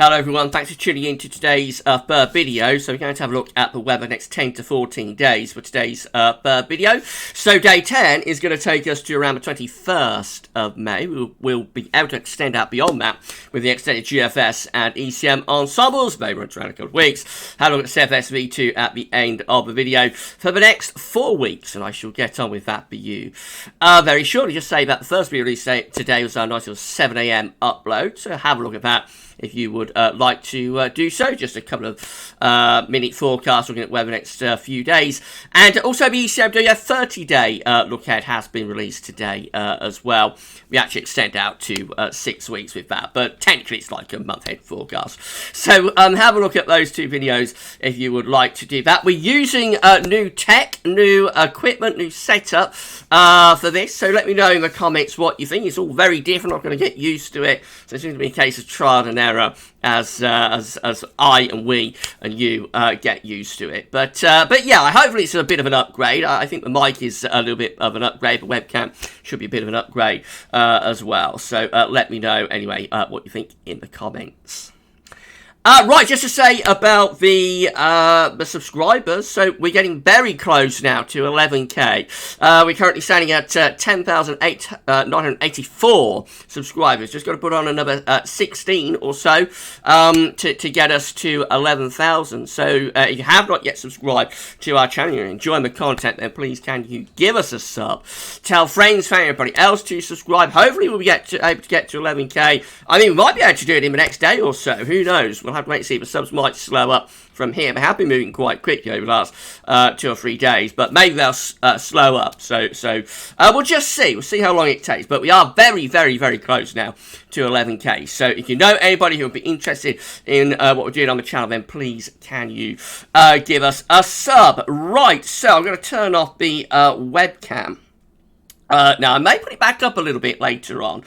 Hello everyone, thanks for tuning in to today's video. So we're going to have a look at the weather next 10 to 14 days for today's video. So day 10 is going to take us to around the 21st of May. We'll be able to extend out beyond that with the extended GFS and ECM ensembles. Maybe around a couple of weeks. Have a look at CFS-V2 at the end of the video for the next 4 weeks, and I shall get on with that for you very shortly. Just say that the first video release today was our nice little 7 AM upload, so have a look at that if you would like to do so. Just a couple of minute forecasts looking at weather next few days. And also the ECMWF 30-day look ahead has been released today as well. We actually extend out to 6 weeks with that, but technically it's like a month-ahead forecast. So have a look at those two videos if you would like to do that. We're using new tech, new equipment, new setup for this. So let me know in the comments what you think. It's all very different. I'm going to get used to it. So it's going to be a case of trial and error as I and we and you get used to it. But yeah, hopefully it's a bit of an upgrade. I think the mic is a little bit of an upgrade. The webcam should be a bit of an upgrade as well. So let me know anyway what you think in the comments. Right, just to say about the subscribers, so we're getting very close now to 11k. We're currently standing at 10,984 subscribers. Just got to put on another 16 or so to get us to 11,000. So if you have not yet subscribed to our channel, you're enjoying the content, then please can you give us a sub. Tell friends, family, everybody else to subscribe. Hopefully we'll be able to get to 11k. I mean, we might be able to do it in the next day or so. Who knows? We'll have to wait and see. The subs might slow up from here. They have been moving quite quickly over the last 2 or 3 days, but maybe they'll slow up. So we'll just see. We'll see how long it takes. But we are very, very, very close now to 11k. So if you know anybody who would be interested in what we're doing on the channel, then please can you give us a sub. Right, so I'm going to turn off the webcam. Now, I may put it back up a little bit later on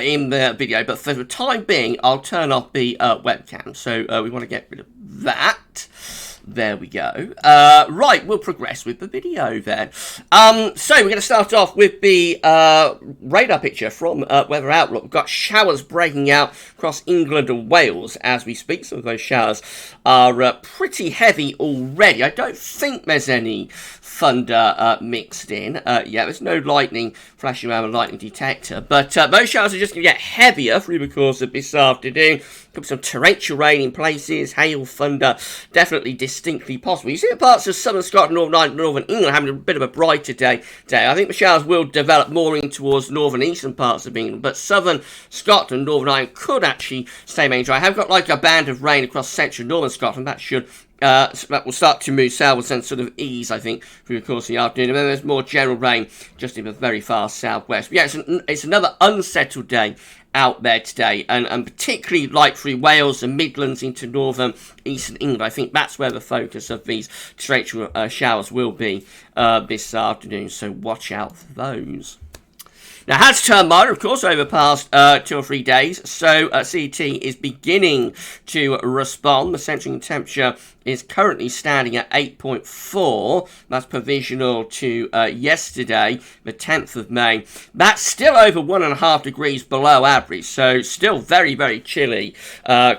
in the video, but for the time being, I'll turn off the webcam. So we want to get rid of that. There we go. Right, we'll progress with the video then. So we're going to start off with the radar picture from Weather Outlook. We've got showers breaking out across England and Wales as we speak. Some of those showers are pretty heavy already. I don't think there's any thunder mixed in. Yeah, there's no lightning flashing around a lightning detector, but those showers are just going to get heavier through the course of this afternoon. Could be some torrential rain in places, hail, thunder, definitely distinctly possible. You see the parts of southern Scotland, Northern Ireland, Northern England having a bit of a brighter day today. I think the showers will develop more in towards northern eastern parts of England, but southern Scotland, Northern Ireland could actually stay mainly dry. I have got like a band of rain across central northern Scotland. That should that will start to move southwards and sort of ease, I think, through the course of the afternoon. And then there's more general rain just in the very far southwest. But yeah, it's another unsettled day out there today, and particularly like through Wales and Midlands into northern eastern England. I think that's where the focus of these torrential showers will be this afternoon, so watch out for those. Now, it has turned milder, of course, over the past 2 or 3 days, so CET is beginning to respond. The central temperature is currently standing at 8.4. That's provisional to yesterday, the 10th of May. That's still over 1.5 degrees below average, so still very, very chilly,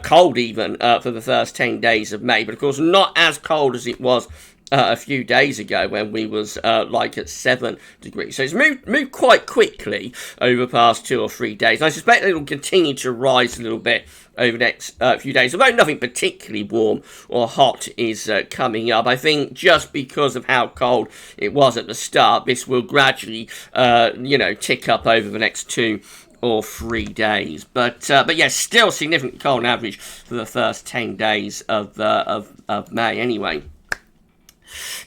cold even for the first 10 days of May, but of course not as cold as it was a few days ago when we was like at 7 degrees. So it's moved quite quickly over the past 2 or 3 days. I suspect it will continue to rise a little bit over the next few days, although nothing particularly warm or hot is coming up. I think just because of how cold it was at the start, this will gradually, tick up over the next 2 or 3 days. But yeah, still significantly cold on average for the first 10 days of May anyway.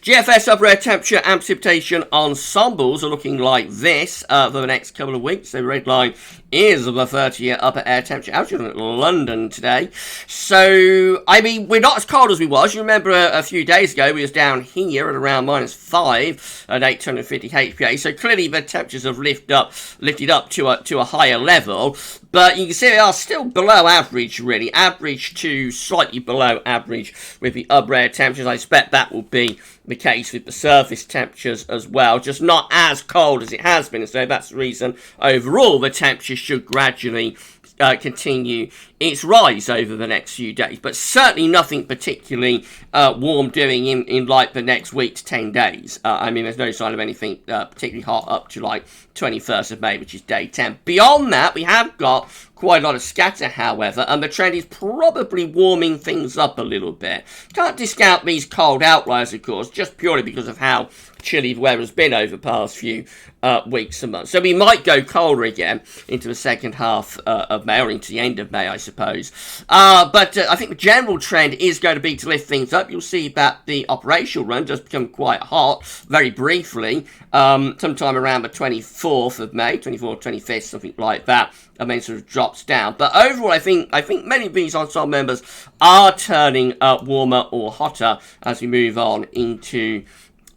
GFS upper air temperature and precipitation ensembles are looking like this for the next couple of weeks. The red line is the 30-year upper air temperature average in London today. So, I mean, we're not as cold as we was. You remember a few days ago, we was down here at around -5 at 850 HPA. So clearly the temperatures have lifted up to a higher level. But you can see they are still below average, really. Average to slightly below average with the upper air temperatures. I expect that will be the case with the surface temperatures as well, just not as cold as it has been, so that's the reason overall the temperature should gradually continue its rise over the next few days, but certainly nothing particularly warm doing in like the next week to 10 days. I mean, there's no sign of anything particularly hot up to like 21st of May, which is day 10. Beyond that, we have got quite a lot of scatter, however, and the trend is probably warming things up a little bit. Can't discount these cold outliers, of course, just purely because of how chilly the weather has been over the past few weeks and months. So we might go colder again into the second half of May, or into the end of May, I suppose. But I think the general trend is going to be to lift things up. You'll see that the operational run does become quite hot very briefly, sometime around the 24th of May, 24th, 25th, something like that, and then sort of drops down. But overall, I think many of these ensemble members are turning warmer or hotter as we move on into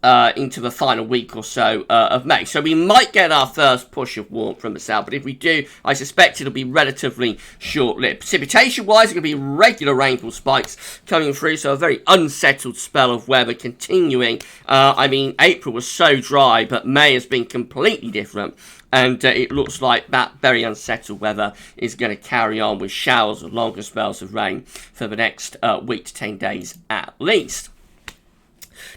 the final week or so of May. So we might get our first push of warmth from the south, but if we do, I suspect it'll be relatively short-lived. Precipitation-wise, it's going to be regular rainfall spikes coming through, so a very unsettled spell of weather continuing. I mean, April was so dry, but May has been completely different. And it looks like that very unsettled weather is going to carry on with showers or longer spells of rain for the next week to 10 days at least.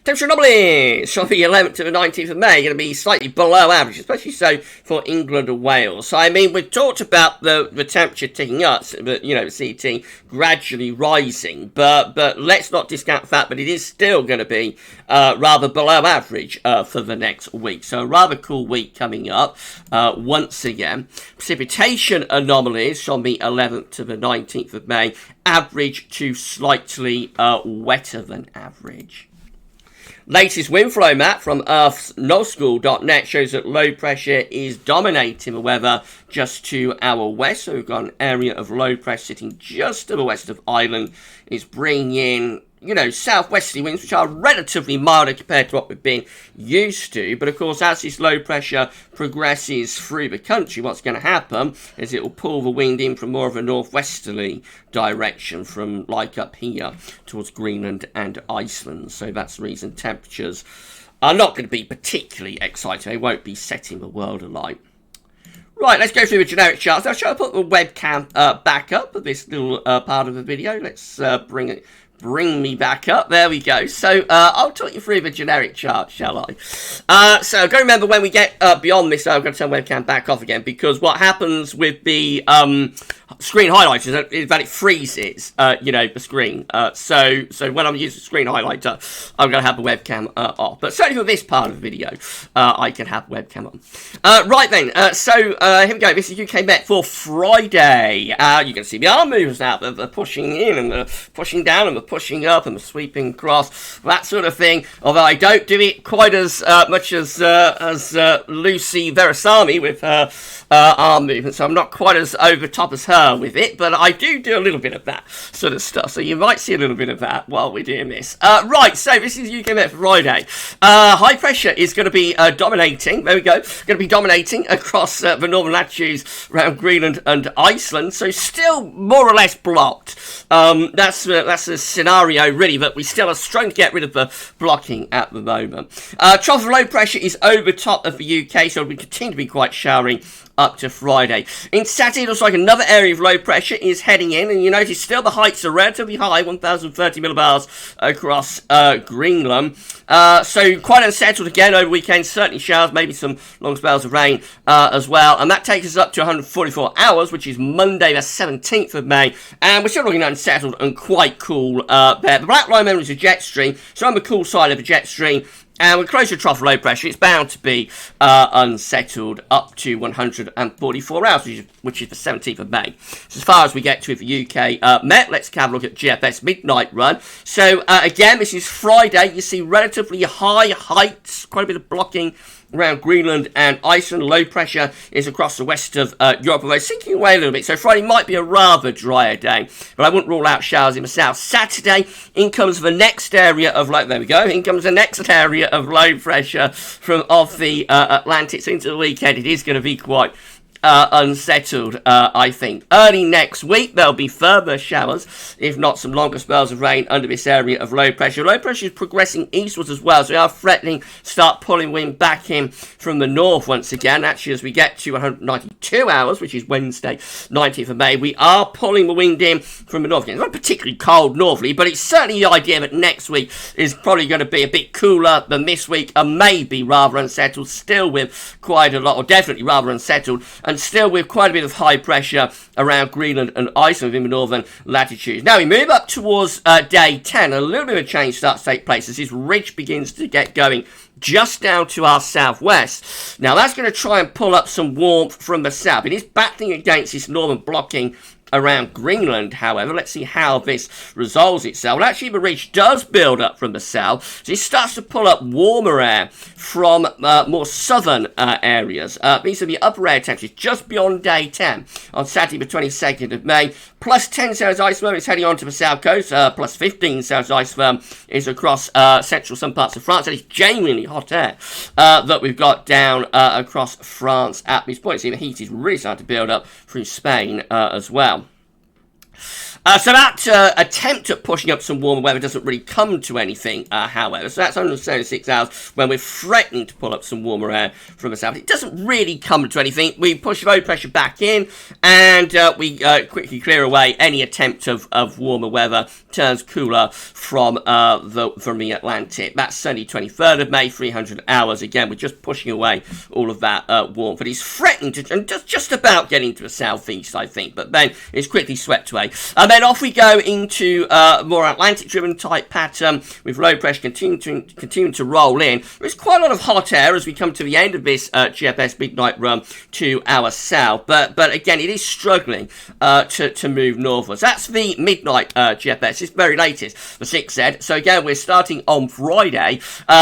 Temperature anomalies from the 11th to the 19th of May, going to be slightly below average, especially so for England and Wales. So, I mean, we've talked about the temperature ticking up, but, you know, CT gradually rising, but let's not discount the fact that it is still going to be rather below average for the next week. So, a rather cool week coming up once again. Precipitation anomalies from the 11th to the 19th of May, average to slightly wetter than average. Latest wind flow map from earthsnullschool.net shows that low pressure is dominating the weather just to our west. So we've got an area of low pressure sitting just to the west of Ireland. It's bringing in, you know, southwesterly winds, which are relatively milder compared to what we've been used to. But of course, as this low pressure progresses through the country, what's going to happen is it will pull the wind in from more of a northwesterly direction from like up here towards Greenland and Iceland. So that's the reason temperatures are not going to be particularly exciting. They won't be setting the world alight. Right, let's go through the generic charts. Now, shall I put the webcam back up for this little part of the video? Let's bring me back up. There we go. So I'll talk you through the generic chart, shall I? So go remember, when we get beyond this, I'm going to turn webcam back off again, because what happens with the screen highlighter is that it freezes, you know, the screen. So when I'm using the screen highlighter, I'm going to have the webcam off. But certainly for this part of the video, I can have the webcam on. Right then, so here we go. This is UK Met for Friday. You can see the arm movements now. They're pushing in and they're pushing down and they're pushing up and they're sweeping across, that sort of thing. Although I don't do it quite as much as Lucy Verasamy with her arm movements. So I'm not quite as over top as her with it, but I do a little bit of that sort of stuff. So you might see a little bit of that while we're doing this. Right, so this is UK Met for Friday. High pressure is going to be dominating. There we go. Going to be dominating across the northern latitudes around Greenland and Iceland. So still more or less blocked. That's the scenario really, but we still are struggling to get rid of the blocking at the moment. Trough of low pressure is over top of the UK, so we continue to be quite showery up to Friday. In Saturday, it looks like another area of low pressure is heading in, and you notice still the heights are relatively high, 1,030 millibars across Greenland. So quite unsettled again over the weekend, certainly showers, maybe some long spells of rain as well, and that takes us up to 144 hours, which is Monday the 17th of May, and we're still looking unsettled and quite cool there. The black line is a jet stream, so on the cool side of the jet stream, and we're closer to trough low pressure. It's bound to be unsettled up to 144 hours, which is the 17th of May. So as far as we get to the UK Met, let's have a look at GFS midnight run. So again, this is Friday. You see relatively high heights, quite a bit of blocking around Greenland and Iceland. Low pressure is across the west of Europe, although sinking away a little bit. So Friday might be a rather drier day, but I wouldn't rule out showers in the south. Saturday, in comes the next area of low. There we go. In comes the next area of low pressure from off the Atlantic into the weekend. It is going to be quite unsettled, I think. Early next week, there'll be further showers, if not some longer spells of rain under this area of low pressure. Low pressure is progressing eastwards as well, so we are threatening to start pulling wind back in from the north once again. Actually, as we get to 192 hours, which is Wednesday, 19th of May, we are pulling the wind in from the north. It's not particularly cold northerly, but it's certainly the idea that next week is probably going to be a bit cooler than this week, and maybe rather unsettled, still with quite a lot, or definitely rather unsettled, and still with quite a bit of high pressure around Greenland and Iceland within the northern latitudes. Now we move up towards day 10, a little bit of a change starts to take place as this ridge begins to get going just down to our southwest. Now that's going to try and pull up some warmth from the south. It is battling against this northern blocking around Greenland, however. Let's see how this resolves itself. Well, actually, the ridge does build up from the south, so it starts to pull up warmer air from more southern areas. These are the upper air temperatures just beyond day 10 on Saturday, the 22nd of May. Plus 10 Celsius ice is heading on to the south coast. Plus 15 Celsius ice is across central some parts of France. That is genuinely hot air that we've got down across France at this point. See, the heat is really starting to build up through Spain as well. So that attempt at pushing up some warmer weather doesn't really come to anything, however. So that's 176 hours when we're threatening to pull up some warmer air from the south. It doesn't really come to anything. We push low pressure back in, and we quickly clear away any attempt of warmer weather. Turns cooler from the Atlantic. That's Sunday, 23rd of May, 300 hours. Again, we're just pushing away all of that warmth. But he's threatening to, and just about getting to the southeast, I think. But then it's quickly swept away. And then off we go into more Atlantic-driven type pattern with low pressure continuing to roll in. There's quite a lot of hot air as we come to the end of this GFS midnight run to our south. But again, it is struggling to move northwards. That's the midnight GFS. It's very latest, the 6Z. So again, we're starting on Friday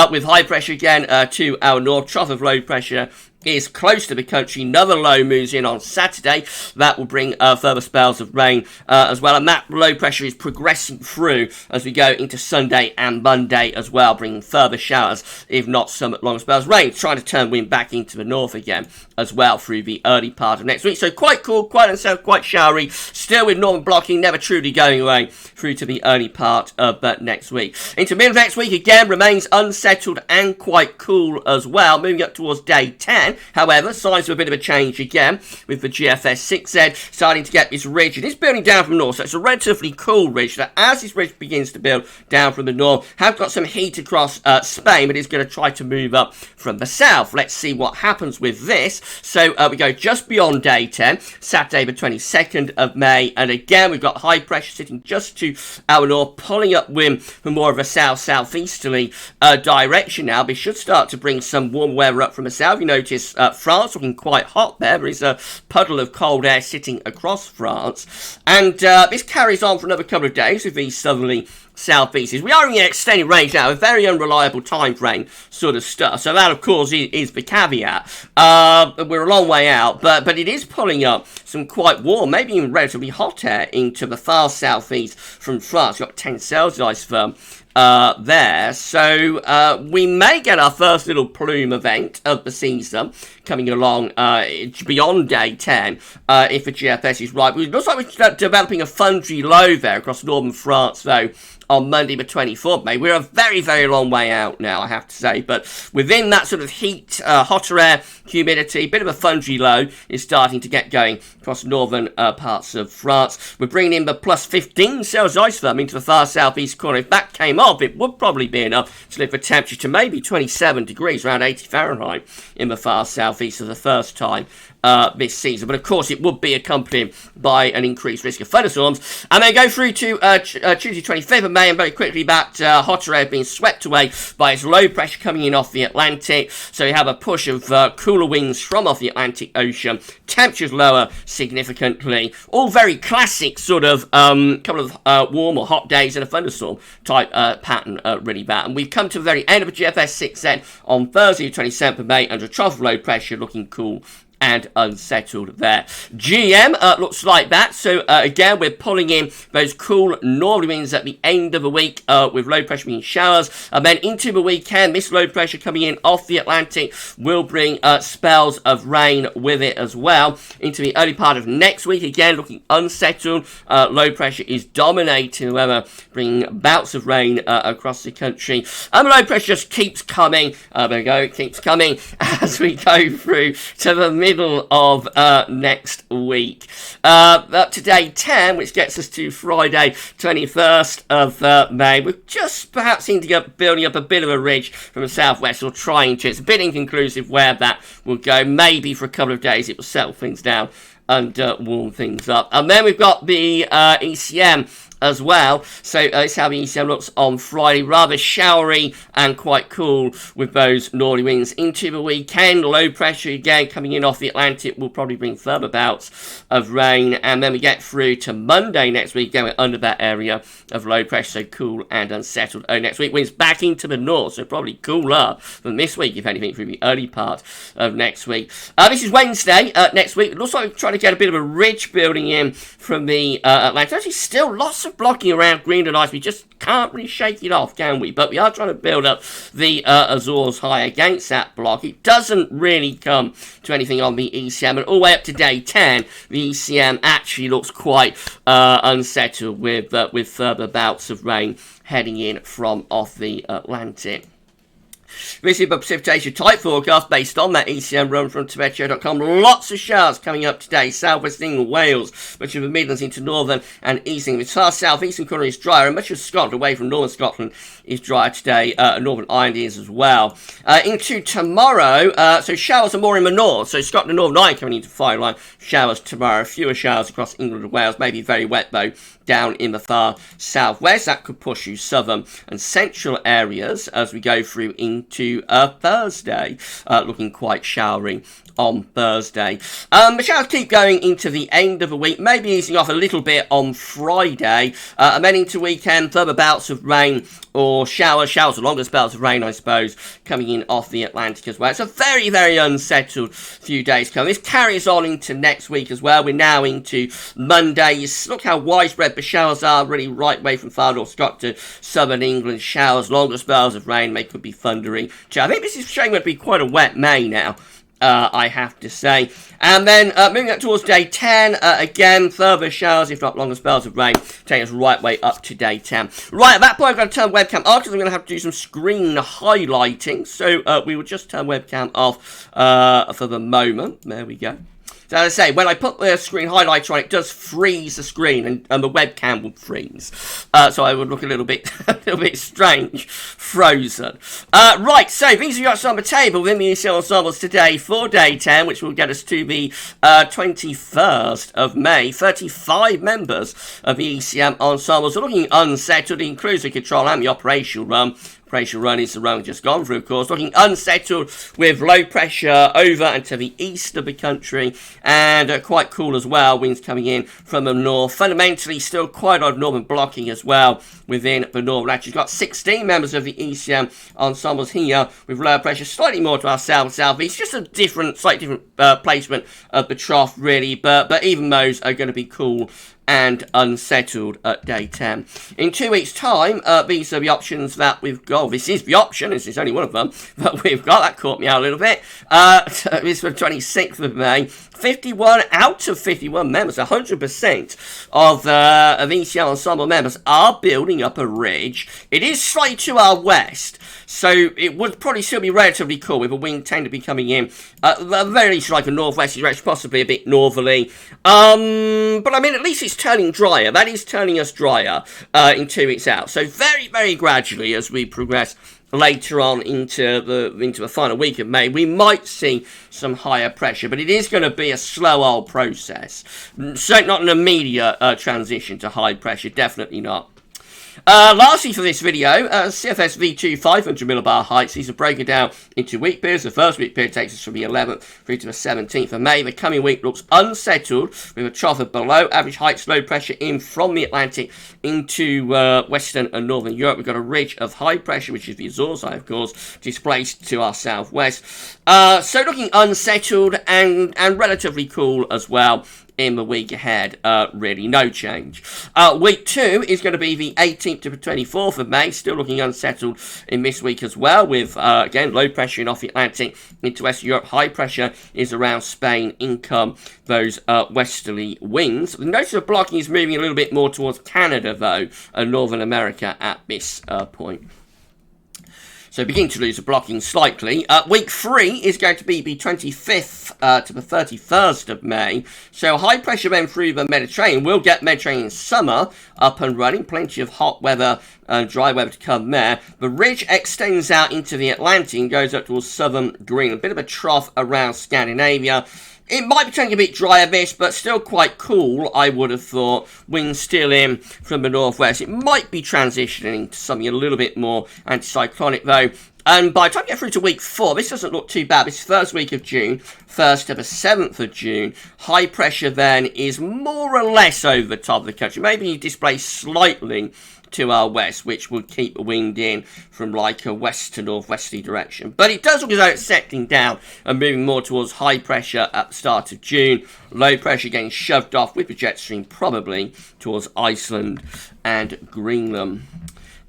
with high pressure again to our north. Trough of low pressure is close to the country. Another low moves in on Saturday. That will bring further spells of rain as well. And that low pressure is progressing through as we go into Sunday and Monday as well, bringing further showers, if not some long spells of rain. Trying to turn wind back into the north again as well through the early part of next week. So quite cool, quite unsettled, quite showery. Still with northern blocking, never truly going away through to the early part of next week. Into middle of next week again, remains unsettled and quite cool as well. Moving up towards day 10. However, signs of a bit of a change again with the GFS 6Z starting to get this ridge. It is building down from the north, so it's a relatively cool ridge. That as this ridge begins to build down from the north, have got some heat across Spain, but it's going to try to move up from the south. Let's see what happens with this. So we go just beyond day 10, Saturday the 22nd of May, and again we've got high pressure sitting just to our north, pulling up wind from more of a south-southeasterly direction now. We should start to bring some warm weather up from the south. You notice France looking quite hot there. There is a puddle of cold air sitting across France. And this carries on for another couple of days with these southerly southeasts. We are in the extended range now, a very unreliable time frame sort of stuff. So that, of course, is the caveat. We're a long way out, but it is pulling up some quite warm, maybe even relatively hot air into the far southeast from France. You've got 10 Celsius firm there. So we may get our first little plume event of the season coming along beyond day 10 if the GFS is right. It looks like we're developing a Thundery low there across northern France, though, on Monday the 24th of May. We're a very, very long way out now, I have to say, but within that sort of heat, hotter air, humidity, bit of a Thundery low is starting to get going across northern parts of France. We're bringing in the plus 15 Celsius firm into the far southeast corner. If that came off, it would probably be enough to lift the temperature to maybe 27 degrees, around 80 Fahrenheit in the far southeast for the first time this season. But of course, it would be accompanied by an increased risk of thunderstorms. And then go through to Tuesday 25th of May, and very quickly that hotter air being swept away by its low pressure coming in off the Atlantic. So you have a push of cooler winds from off the Atlantic Ocean. Temperatures lower significantly. All very classic sort of couple of warm or hot days and a thunderstorm type pattern, really bad. And we've come to the very end of a GFS 6Z on Thursday 27th of May under a trough of low pressure, looking cool and unsettled there. GM looks like that. So again, we're pulling in those cool northerly winds at the end of the week with low pressure being showers. And then into the weekend, this low pressure coming in off the Atlantic will bring spells of rain with it as well. Into the early part of next week, again looking unsettled. Low pressure is dominating the weather, bringing bouts of rain across the country. And the low pressure just keeps coming. There we go, it keeps coming as we go through to the middle of next week. Up to day 10, which gets us to Friday, 21st of May. We're just perhaps seem to get building up a bit of a ridge from the southwest, or trying to. It's a bit inconclusive where that will go. Maybe for a couple of days it will settle things down and warm things up. And then we've got the ECM as well. So that's how the ECM looks on Friday. Rather showery and quite cool with those northerly winds into the weekend. Low pressure again coming in off the Atlantic will probably bring further bouts of rain. And then we get through to Monday next week, going under that area of low pressure. So cool and unsettled. Next week winds back into the north. So probably cooler than this week, if anything, through the early part of next week. This is Wednesday next week. It looks like we're trying to get a bit of a ridge building in from the Atlantic. Actually, still lots of blocking around Greenland ice. We just can't really shake it off, can we? But we are trying to build up the Azores high against that block. It doesn't really come to anything on the ECM, and all the way up to day 10, the ECM actually looks quite unsettled with further bouts of rain heading in from off the Atlantic. This is the precipitation type forecast based on that ECM run from Tibetio.com. Lots of showers coming up today. Southwest England, Wales, much of the Midlands into northern and eastern. The far southeastern corner is drier, and much of Scotland, away from northern Scotland, is drier today. Northern Ireland is as well. Into tomorrow, so showers are more in the north. So Scotland and Northern Ireland coming into fire line. Showers tomorrow. Fewer showers across England and Wales. Maybe very wet though down in the far southwest. That could push you southern and central areas as we go through into Thursday. Looking quite showery on Thursday. The showers keep going into the end of the week, maybe easing off a little bit on Friday, and then into weekend, further bouts of rain or showers or longer spells of rain, I suppose, coming in off the Atlantic as well. It's a very, very unsettled few days coming. This carries on into next week as well. We're now into Monday. Look how widespread the showers are, really right way from far north Scotland to southern England. Showers, longer spells of rain, could be thundery. I think this is showing to be quite a wet May now. I have to say. And then moving up towards day 10, again, further showers, if not longer spells of rain, taking us right way up to day 10. Right, at that point, I'm going to turn webcam off because I'm going to have to do some screen highlighting. So we will just turn webcam off for the moment. There we go. So as I say, when I put the screen highlighter on, it does freeze the screen, and the webcam will freeze. So I would look a little bit strange, frozen. Right, so these are what's on the table within the ECM ensembles today for day 10, which will get us to the 21st of May. 35 members of the ECM ensembles are looking unsettled, in cruiser control and the operational run. Operational run is the run we've just gone through, of course. Looking unsettled with low pressure over and to the east of the country, and quite cool as well. Winds coming in from the north. Fundamentally, still quite a lot of northern blocking as well within the northern latitude. We've got 16 members of the ECM ensembles here with low pressure, slightly more to our southeast. Just a slightly different placement of the trough, really. But even those are going to be cool and unsettled at day 10. In 2 weeks' time, these are the options that we've got. This is the option, this is only one of them, but we've got, that caught me out a little bit. This for the 26th of May. 51 out of 51 members, 100% of ECM ensemble members are building up a ridge. It is slightly to our west, so it would probably still be relatively cool with a wind tend to be coming in at the very least like a northwesterly direction, possibly a bit northerly. But I mean, at least it's turning drier. That is turning us drier in 2 weeks out. So very, very gradually as we progress later on into the final week of May, we might see some higher pressure, but it is going to be a slow old process. Certainly not an immediate transition to high pressure, definitely not. Lastly for this video, CFS V2 500 millibar heights. These are broken down into week periods. The first week period takes us from the 11th through to the 17th of May. The coming week looks unsettled with a trough of below average heights, low pressure in from the Atlantic into Western and Northern Europe. We've got a ridge of high pressure, which is the Azores, of course, displaced to our southwest. So looking unsettled and relatively cool as well in the week ahead. Really no change. Week 2 is going to be the 18th to the 24th of May, still looking unsettled in this week as well, with again low pressure in off the Atlantic into Western Europe. High pressure is around Spain, in come those westerly winds. Notice the blocking is moving a little bit more towards Canada though, and Northern America at this point. So begin to lose the blocking slightly. Week 3 is going to be the 25th to the 31st of May. So high pressure then through the Mediterranean. We'll get Mediterranean summer up and running. Plenty of hot weather and dry weather to come there. The ridge extends out into the Atlantic and goes up towards southern Greenland. A bit of a trough around Scandinavia. It might be turning a bit drier this, but still quite cool, I would have thought. Winds still in from the northwest. It might be transitioning to something a little bit more anticyclonic though. And by the time you get through to week 4, this doesn't look too bad. This first week of June, 1st to the 7th of June. High pressure then is more or less over the top of the country. Maybe displaced slightly to our west, which would keep the wind in from like a west to northwesterly direction. But it does look as though it's settling down and moving more towards high pressure at the start of June. Low pressure getting shoved off with the jet stream probably towards Iceland and Greenland.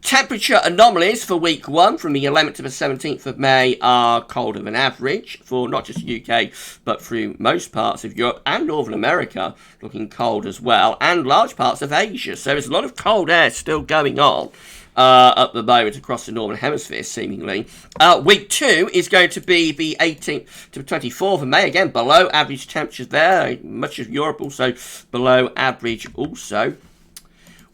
Temperature anomalies for week 1 from the 11th to the 17th of May are colder than average for not just the UK but through most parts of Europe and Northern America, looking cold as well, and large parts of Asia. So there's a lot of cold air still going on at the moment across the Northern Hemisphere seemingly. Week 2 is going to be the 18th to the 24th of May, again below average temperatures there, much of Europe also below average also.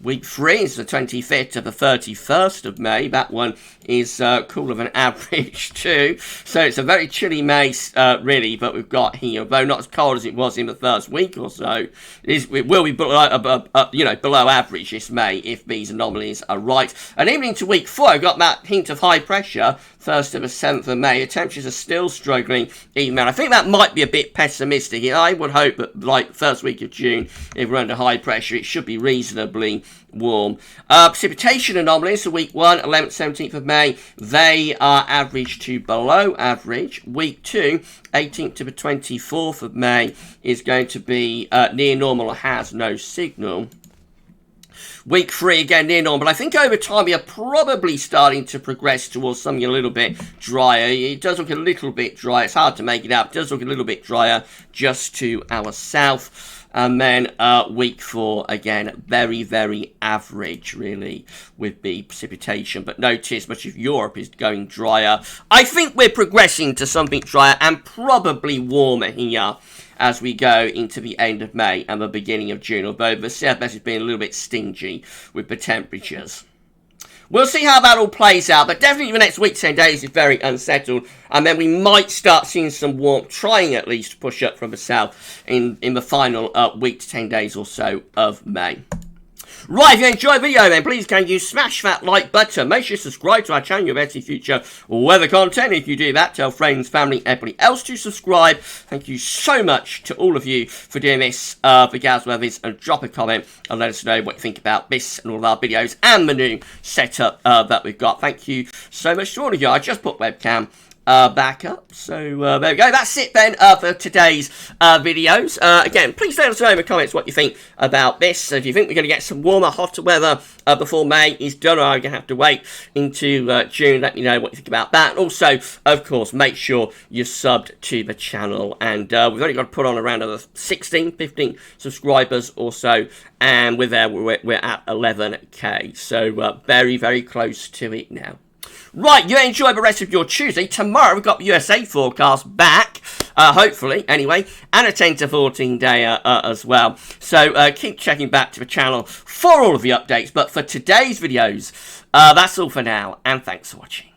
Week 3 is the 25th to the 31st of May. That one is cooler than average too. So it's a very chilly May, really, but we've got here, though not as cold as it was in the first week or so, it will be below, below average this May if these anomalies are right. And even into week 4, I've got that hint of high pressure, 1st to the 7th of May. The temperatures are still struggling even now. I think that might be a bit pessimistic. I would hope that, like, first week of June, if we're under high pressure, it should be reasonably warm. Precipitation anomalies for week 1, 11th, 17th of May. They are average to below average. Week 2, 18th to the 24th of May, is going to be near normal or has no signal. Week 3, again, near normal. But I think over time, we are probably starting to progress towards something a little bit drier. It does look a little bit dry. It's hard to make it out. It does look a little bit drier just to our south. And then week 4, again, very, very average, really, with the precipitation. But notice much of Europe is going drier. I think we're progressing to something drier and probably warmer here as we go into the end of May and the beginning of June, although the CFS has been a little bit stingy with the temperatures. We'll see how that all plays out, but definitely the next week, 10 days is very unsettled, and then we might start seeing some warmth, trying at least to push up from the south in the final week to 10 days or so of May. Right, if you enjoyed the video then, please can you smash that like button. Make sure you subscribe to our channel, your better future weather content. If you do that, tell friends, family, everybody else to subscribe. Thank you so much to all of you for doing this for GavsWeatherVids, and drop a comment and let us know what you think about this and all of our videos and the new setup that we've got. Thank you so much to all of you. I just put webcam back up. So there we go. That's it then for today's videos. Again, please let us know in the comments what you think about this. If you think we're going to get some warmer, hotter weather before May is done, or are you going to have to wait into June, let me know what you think about that. And also, of course, make sure you're subbed to the channel. And we've only got to put on around another 16, 15 subscribers or so. And we're there, we're at 11k. So very, very close to it now. Right, you enjoy the rest of your Tuesday. Tomorrow we've got the USA forecast back, hopefully, anyway, and a 10 to 14 day as well. So keep checking back to the channel for all of the updates. But for today's videos, that's all for now, and thanks for watching.